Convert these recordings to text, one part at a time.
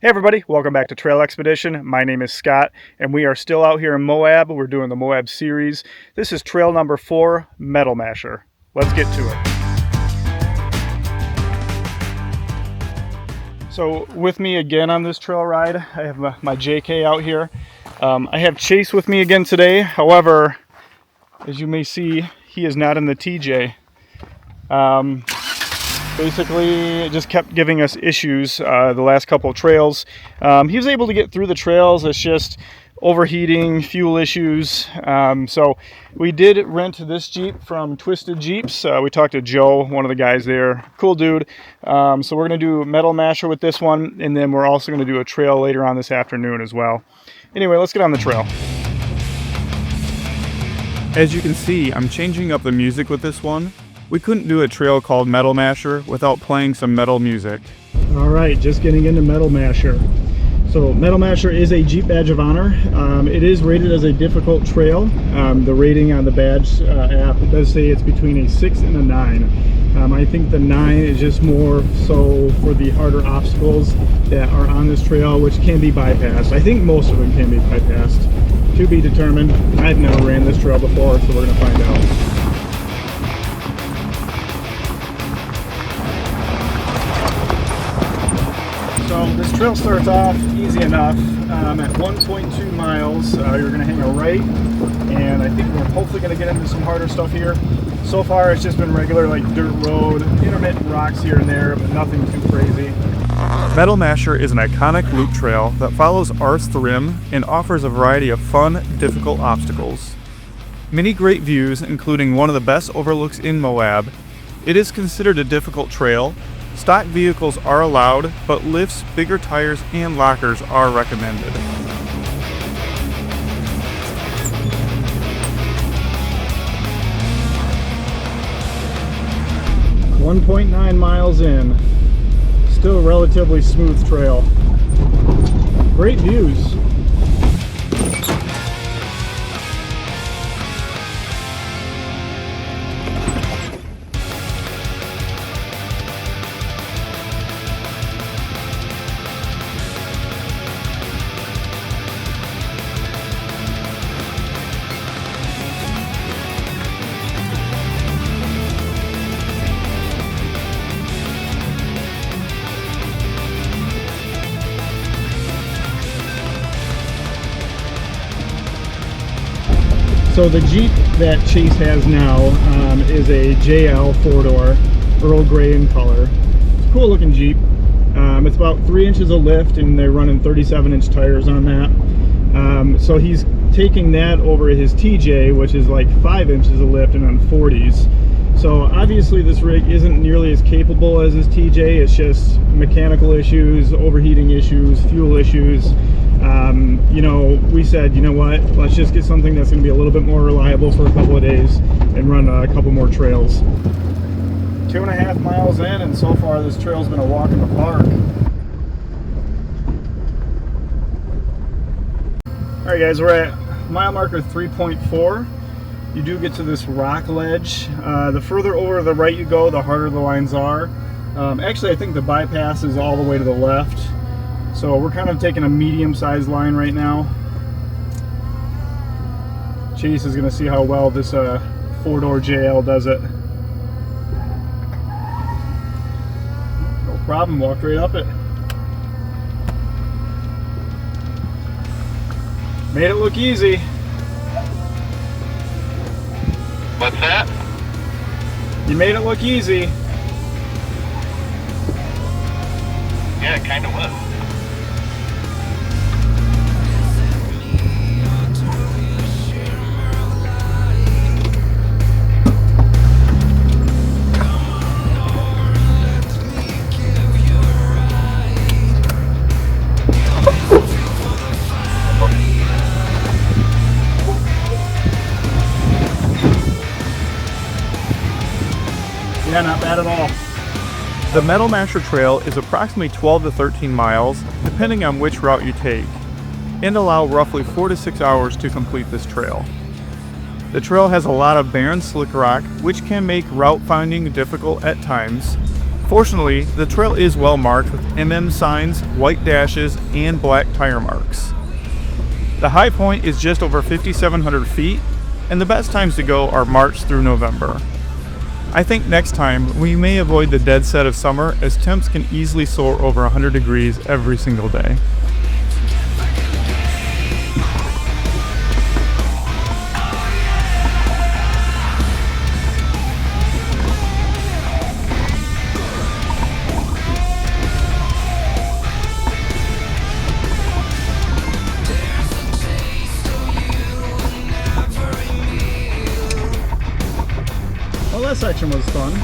Hey everybody, welcome back to Trail Expedition. My name is Scott, and we are still out here in Moab. We're doing the Moab series. This is trail number 4, Metal Masher. Let's get to it. So with me again on this trail ride, I have my JK out here. I have Chase with me again today. However, as you may see, he is not in the TJ. Basically, it just kept giving us issues the last couple of trails. He was able to get through the trails. It's just overheating, fuel issues. So we did rent this Jeep from Twisted Jeeps. We talked to Joe, one of the guys there. Cool dude. So we're going to do Metal Masher with this one, and then we're also going to do a trail later on this afternoon as well. Anyway, let's get on the trail. As you can see, I'm changing up the music with this one. We couldn't do a trail called Metal Masher without playing some metal music. All right, just getting into Metal Masher. So Metal Masher is a Jeep badge of honor. It is rated as a difficult trail. The rating on the badge app does say it's between a 6 and a 9. I think the 9 is just more so for the harder obstacles that are on this trail, which can be bypassed. I think most of them can be bypassed. To be determined. I've never ran this trail before, so we're going to find out. So this trail starts off easy enough. At 1.2 miles, you're going to hang a right, and I think we're hopefully going to get into some harder stuff here. So far, it's just been regular, like dirt road, intermittent rocks here and there, but nothing too crazy. Metal Masher is an iconic loop trail that follows Arths Rim and offers a variety of fun, difficult obstacles. Many great views, including one of the best overlooks in Moab. It is considered a difficult trail. Stock vehicles are allowed, but lifts, bigger tires, and lockers are recommended. .9 miles in. Still a relatively smooth trail. Great views. So the Jeep that Chase has now is a JL 4-door, Earl Grey in color. It's a cool looking Jeep. It's about 3 inches of lift, and they're running 37-inch tires on that. So he's taking that over his TJ, which is like 5 inches of lift and on 40s. So obviously this rig isn't nearly as capable as his TJ. It's just mechanical issues, overheating issues, fuel issues. You know, we said, you know what, let's just get something that's going to be a little bit more reliable for a couple of days and run a couple more trails. 2.5 miles in, and so far this trail's been a walk in the park. Alright guys, we're at mile marker 3.4. You do get to this rock ledge. The further over to the right you go, the harder the lines are. Actually, I think the bypass is all the way to the left. So we're kind of taking a medium-sized line right now. Chase is going to see how well this 4-door JL does it. No problem, walked right up it. Made it look easy. What's that? You made it look easy. Yeah, it kind of was. Yeah, not bad at all. The Metal Masher Trail is approximately 12 to 13 miles, depending on which route you take, and allow roughly 4 to 6 hours to complete this trail. The trail has a lot of barren slick rock, which can make route finding difficult at times. Fortunately, the trail is well marked with MM signs, white dashes, and black tire marks. The high point is just over 5,700 feet, and the best times to go are March through November. I think next time we may avoid the dead set of summer, as temps can easily soar over 100 degrees every single day. Well, that section was fun.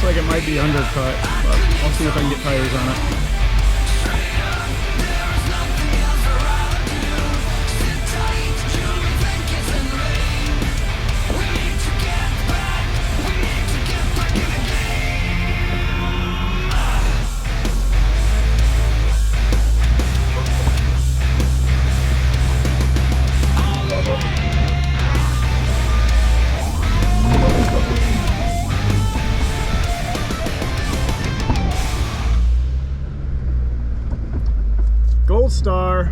Like it might be undercut, but I'll see if I can get tires on it. Gold star.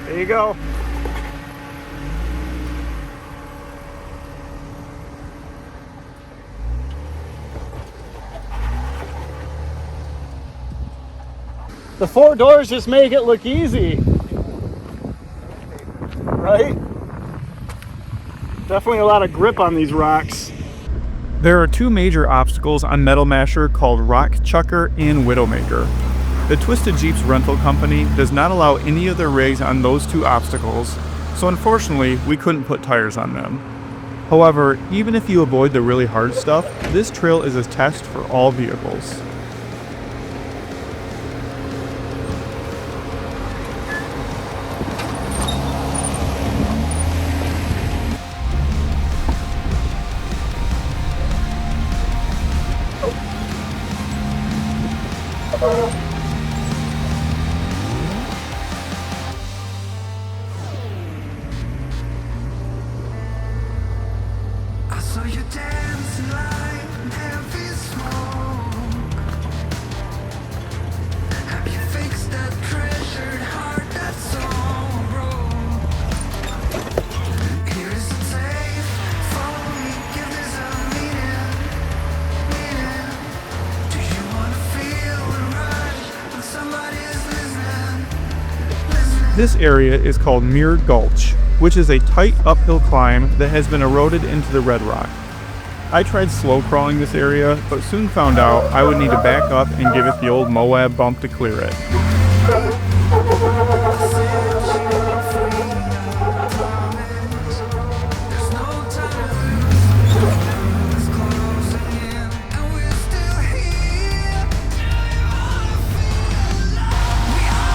There you go. The 4 doors just make it look easy, right? Definitely a lot of grip on these rocks. There are 2 major obstacles on Metal Masher called Rock Chucker and Widowmaker. The Twisted Jeeps rental company does not allow any of their rigs on those 2 obstacles, so unfortunately we couldn't put tires on them. However, even if you avoid the really hard stuff, this trail is a test for all vehicles. I saw you dancing like heavy smoke. Have you fixed that treasured heart that's so broke? Here is a tape for me, give this a meaning. Do you wanna feel the rush when somebody is listening? This area is called Mirrored Gulch, which is a tight uphill climb that has been eroded into the red rock. I tried slow crawling this area, but soon found out I would need to back up and give it the old Moab bump to clear it.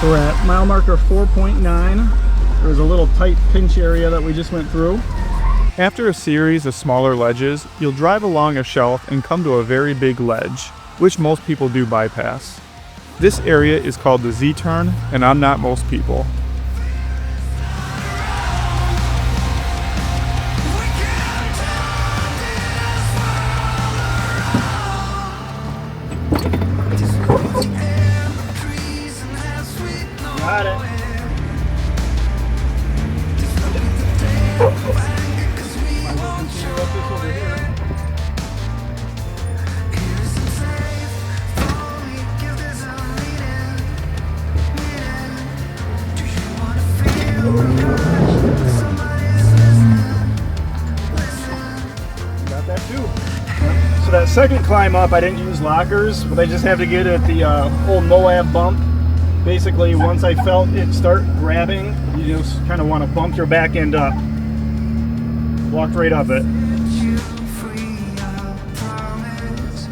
So we're at mile marker 4.9. There was a little tight pinch area that we just went through. After a series of smaller ledges, you'll drive along a shelf and come to a very big ledge, which most people do bypass. This area is called the Z-turn, and I'm not most people. Got it. Do you second climb up, I didn't use lockers, but I just have to get at the old Moab bump. Basically, once I felt it start grabbing, you just kind of want to bump your back end up. Walked right up it. You free, I promise.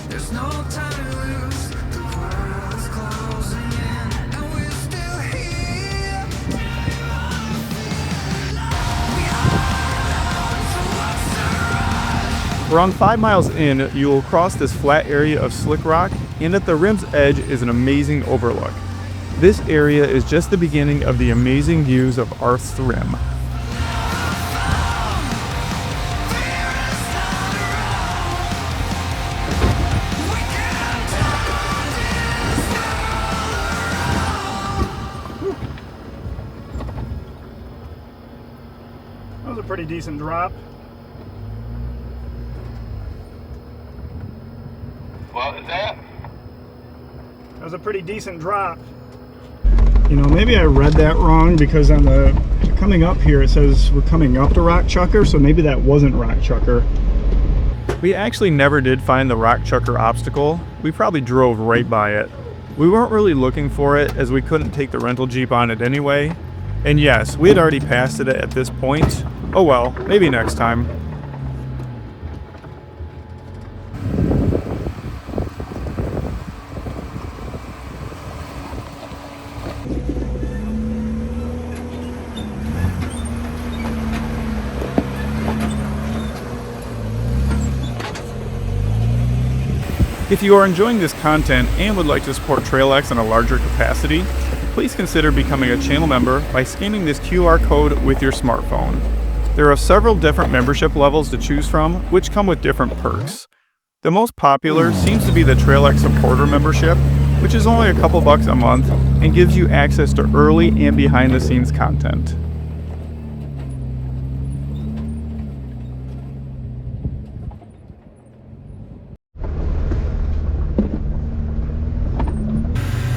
There's no time to lose. The world's closing in, and we're still here. Around 5 miles in, you will cross this flat area of slick rock, and at the rim's edge is an amazing overlook. This area is just the beginning of the amazing views of Arths Rim. That was a pretty decent drop. What was that? That was a pretty decent drop. You know, maybe I read that wrong because on the coming up here it says we're coming up to Rock Chucker, so maybe that wasn't Rock Chucker. We actually never did find the Rock Chucker obstacle. We probably drove right by it. We weren't really looking for it as we couldn't take the rental Jeep on it anyway. And yes, we had already passed it at this point. Oh well, maybe next time. If you are enjoying this content and would like to support TrailX in a larger capacity, please consider becoming a channel member by scanning this QR code with your smartphone. There are several different membership levels to choose from, which come with different perks. The most popular seems to be the TrailX supporter membership, which is only a couple bucks a month and gives you access to early and behind the scenes content.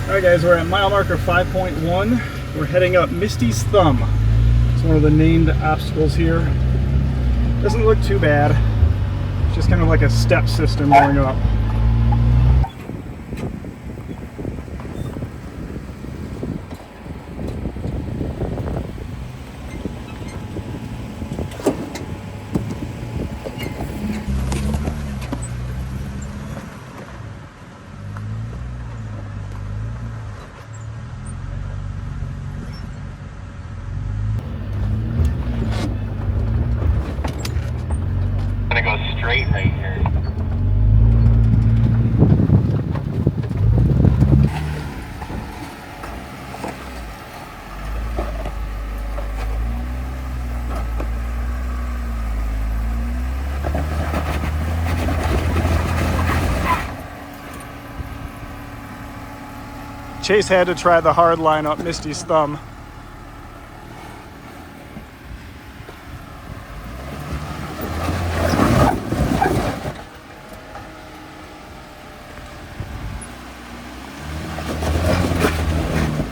Alright guys, we're at mile marker 5.1. We're heading up Misty's Thumb. It's one of the named obstacles here. Doesn't look too bad. It's just kind of like a step system going up. I'm gonna go straight right here. Chase had to try the hard line up Misty's Thumb.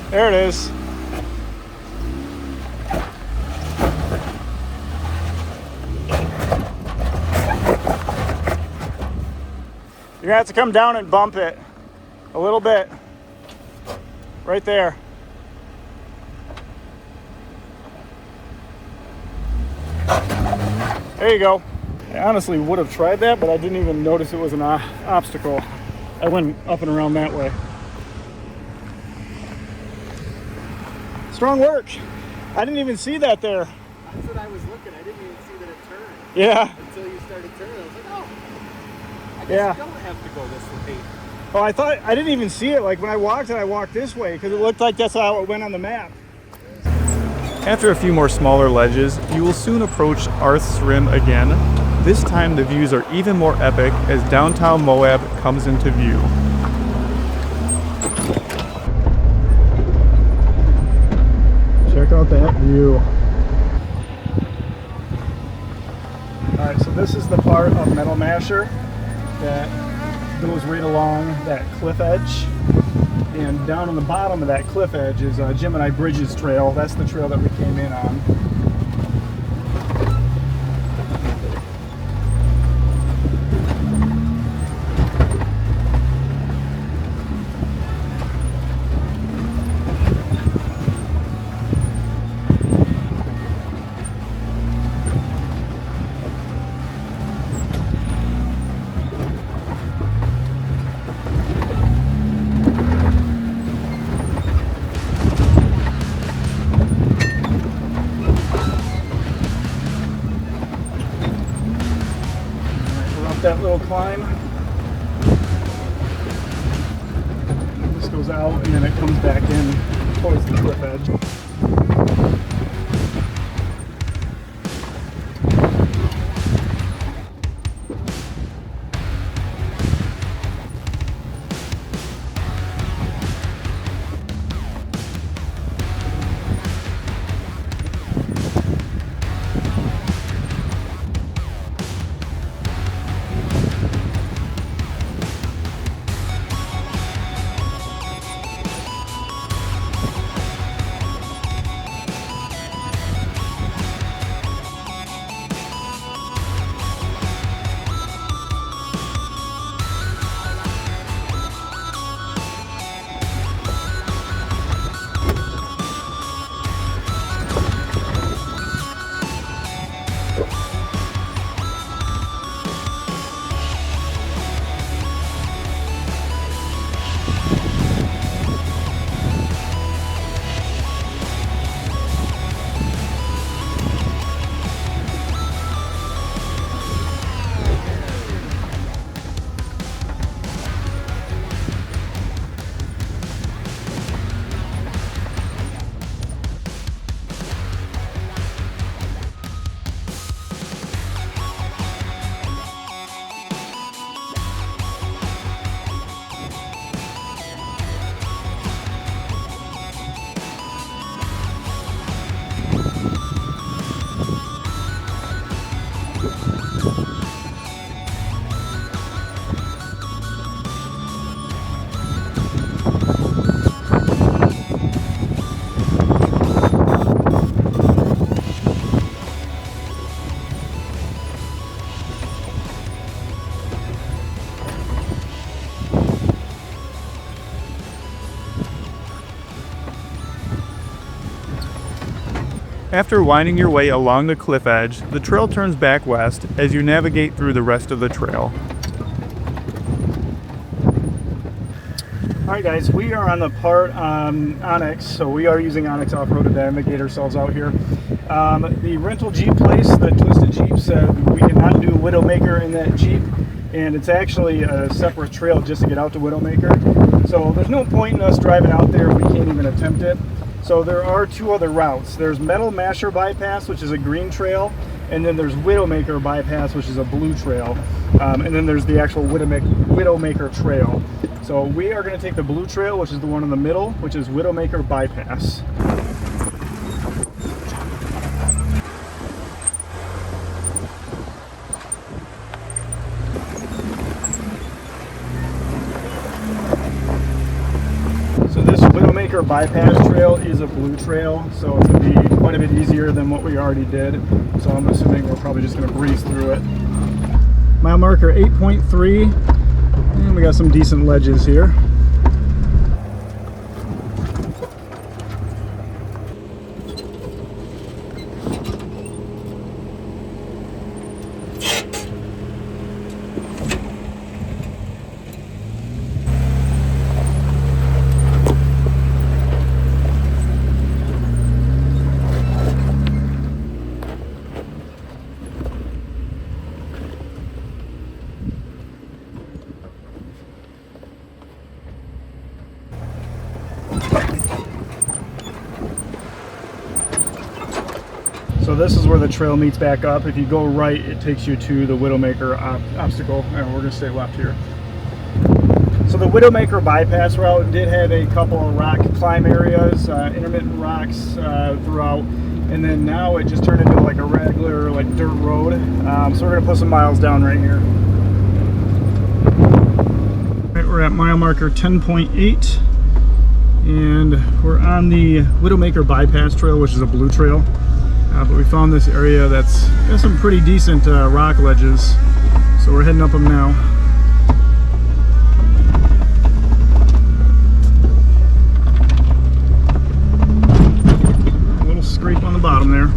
There it is. You're gonna have to come down and bump it a little bit. Right there. There you go. I honestly would have tried that, but I didn't even notice it was an obstacle. I went up and around that way. Strong work. I didn't even see that there. That's what I was looking. I didn't even see that it turned Yeah. until you started turning. I was like, oh, I guess Yeah. you don't have to go this way. Oh, I thought I didn't even see it. Like when I walked this way because it looked like that's how it went on the map. After a few more smaller ledges, you will soon approach Arths Rim again. This time the views are even more epic as downtown Moab comes into view. Check out that view. Alright, so this is the part of Metal Masher that goes right along that cliff edge. And down on the bottom of that cliff edge is Gemini Bridges Trail. That's the trail that we came in on. This goes out and then it comes back in towards the cliff edge. After winding your way along the cliff edge, the trail turns back west as you navigate through the rest of the trail. Alright guys, we are on the part on Onyx, so we are using Onyx Off-Road to navigate ourselves out here. The rental Jeep place, the Twisted Jeep, said we cannot do Widowmaker in that Jeep, and it's actually a separate trail just to get out to Widowmaker. So there's no point in us driving out there if we can't even attempt it. So there are two other routes. There's Metal Masher Bypass, which is a green trail, and then there's Widowmaker Bypass, which is a blue trail. And then there's the actual Widowmaker Trail. So we are going to take the blue trail, which is the one in the middle, which is Widowmaker Bypass. So this Widowmaker Bypass trail is a blue trail, so it's going to be quite a bit easier than what we already did. So I'm assuming we're probably just going to breeze through it. Mile marker 8.3. And we got some decent ledges here. So this is where the trail meets back up. If you go right, it takes you to the Widowmaker obstacle, and we're going to stay left here. So the Widowmaker bypass route did have a couple of rock climb areas, intermittent rocks throughout, and then now it just turned into like a regular dirt road. So we're going to put some miles down right here. Right, we're at mile marker 10.8, and we're on the Widowmaker bypass trail, which is a blue trail. But we found this area that's got some pretty decent rock ledges, so we're heading up them now. A little scrape on the bottom there.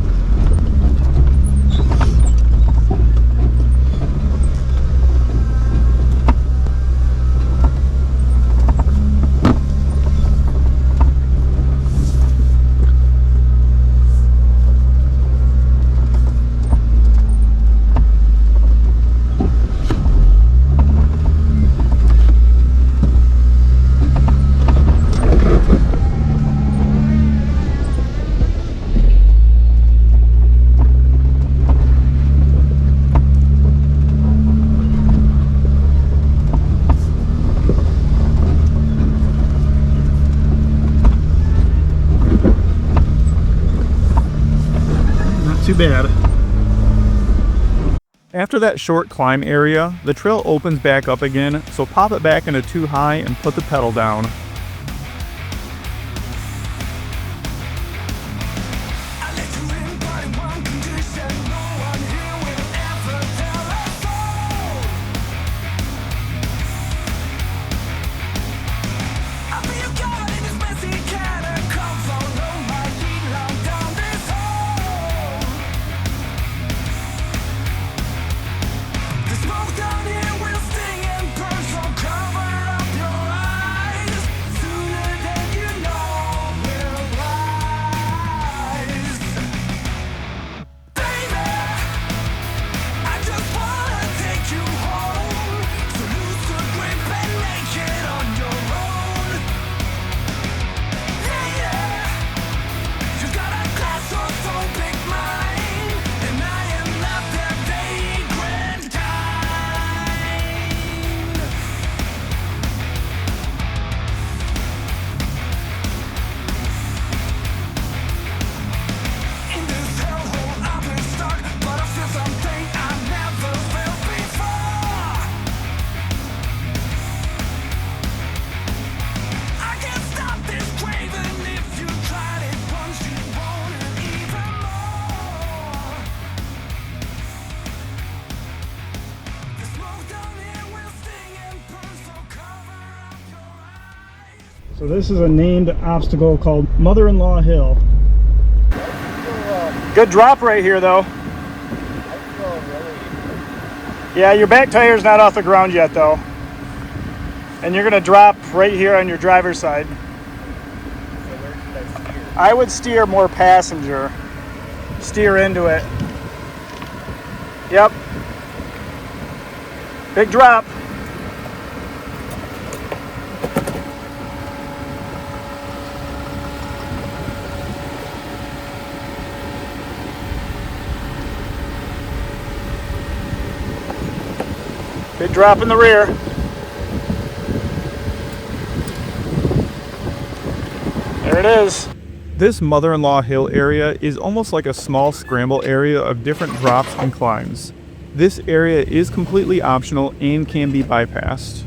too bad. After that short climb area, the trail opens back up again, so pop it back into 2 high and put the pedal down. So this is a named obstacle called Mother-in-Law Hill. Good drop right here though. Yeah, your back tire's not off the ground yet though. And you're gonna drop right here on your driver's side. I would steer more passenger. Steer into it. Yep. Big drop. Big drop in the rear. There it is. This Mother-in-Law Hill area is almost like a small scramble area of different drops and climbs. This area is completely optional and can be bypassed.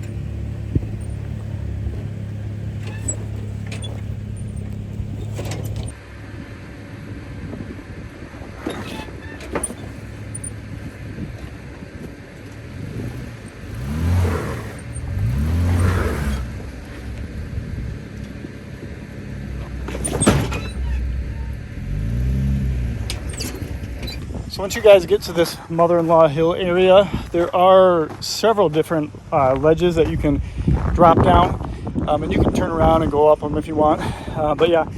So once you guys get to this Mother-in-Law Hill area, there are several different ledges that you can drop down, and you can turn around and go up them if you want. But yeah,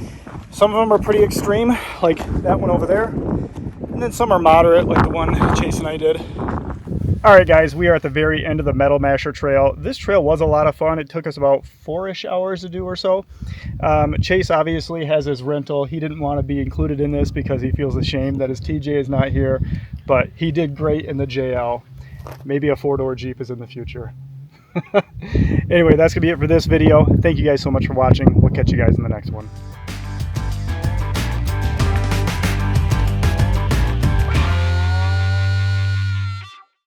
some of them are pretty extreme, like that one over there, and then some are moderate, like the one Chase and I did. All right, guys, we are at the very end of the Metal Masher Trail. This trail was a lot of fun. It took us about 4-ish hours to do or so. Chase obviously has his rental. He didn't want to be included in this because he feels ashamed that his TJ is not here, but he did great in the JL. Maybe a 4-door Jeep is in the future. Anyway, that's gonna be it for this video. Thank you guys so much for watching. We'll catch you guys in the next one.